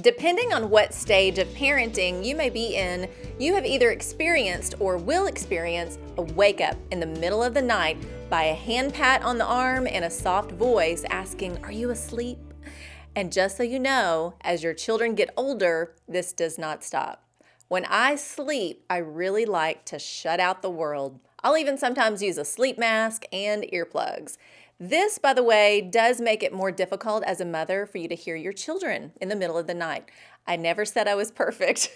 Depending on what stage of parenting you may be in, you have either experienced or will experience a wake up in the middle of the night by a hand pat on the arm and a soft voice asking, "Are you asleep?" And just so you know, as your children get older, this does not stop. When I sleep, I really like to shut out the world. I'll even sometimes use a sleep mask and earplugs. This, by the way, does make it more difficult as a mother for you to hear your children in the middle of the night. I never said I was perfect.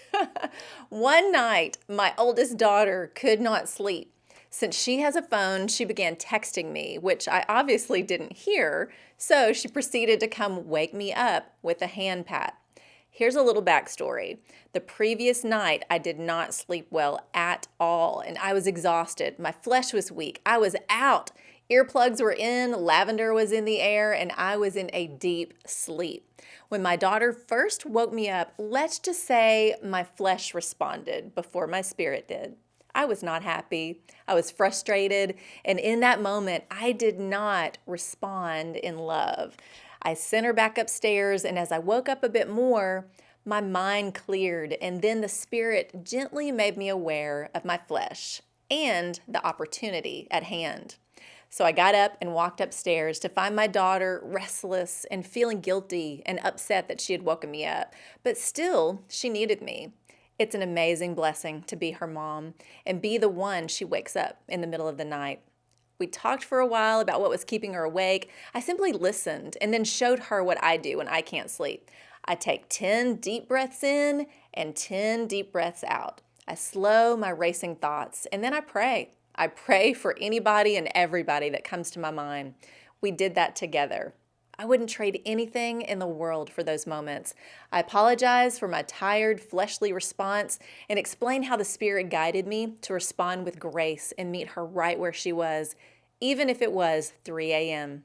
One night, my oldest daughter could not sleep. Since she has a phone, she began texting me, which I obviously didn't hear, so she proceeded to come wake me up with a hand pat. Here's a little backstory. The previous night, I did not sleep well at all, and I was exhausted. My flesh was weak. I was out. Earplugs were in, lavender was in the air, and I was in a deep sleep. When my daughter first woke me up, let's just say my flesh responded before my spirit did. I was not happy. I was frustrated, and in that moment, I did not respond in love. I sent her back upstairs, and as I woke up a bit more, my mind cleared, and then the Spirit gently made me aware of my flesh and the opportunity at hand. So I got up and walked upstairs to find my daughter restless and feeling guilty and upset that she had woken me up, but still, she needed me. It's an amazing blessing to be her mom and be the one she wakes up in the middle of the night. We talked for a while about what was keeping her awake. I simply listened and then showed her what I do when I can't sleep. I take 10 deep breaths in and 10 deep breaths out. I slow my racing thoughts and then I pray. I pray for anybody and everybody that comes to my mind. We did that together. I wouldn't trade anything in the world for those moments. I apologize for my tired, fleshly response and explain how the Spirit guided me to respond with grace and meet her right where she was, even if it was 3 a.m.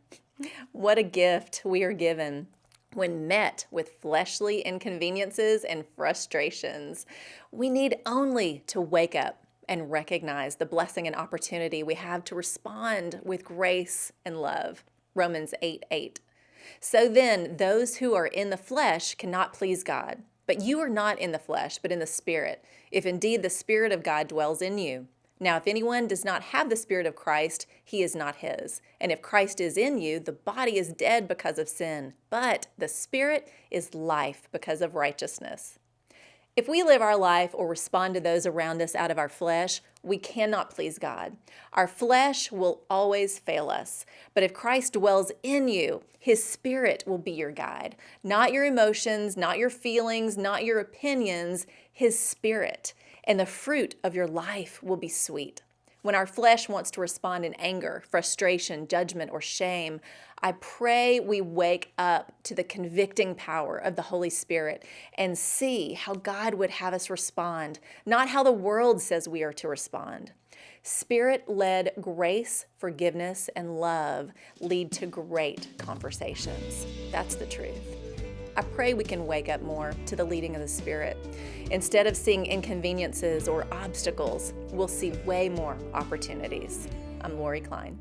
What a gift we are given when met with fleshly inconveniences and frustrations. We need only to wake up and recognize the blessing and opportunity we have to respond with grace and love. Romans 8:8. So then, those who are in the flesh cannot please God. But you are not in the flesh, but in the Spirit, if indeed the Spirit of God dwells in you. Now, if anyone does not have the Spirit of Christ, he is not his. And if Christ is in you, the body is dead because of sin, but the Spirit is life because of righteousness. If we live our life or respond to those around us out of our flesh, we cannot please God. Our flesh will always fail us. But if Christ dwells in you, His Spirit will be your guide. Not your emotions, not your feelings, not your opinions, His Spirit. And the fruit of your life will be sweet. When our flesh wants to respond in anger, frustration, judgment, or shame, I pray we wake up to the convicting power of the Holy Spirit and see how God would have us respond, not how the world says we are to respond. Spirit-led grace, forgiveness, and love lead to great conversations. That's the truth. I pray we can wake up more to the leading of the Spirit. Instead of seeing inconveniences or obstacles, we'll see way more opportunities. I'm Lori Klein.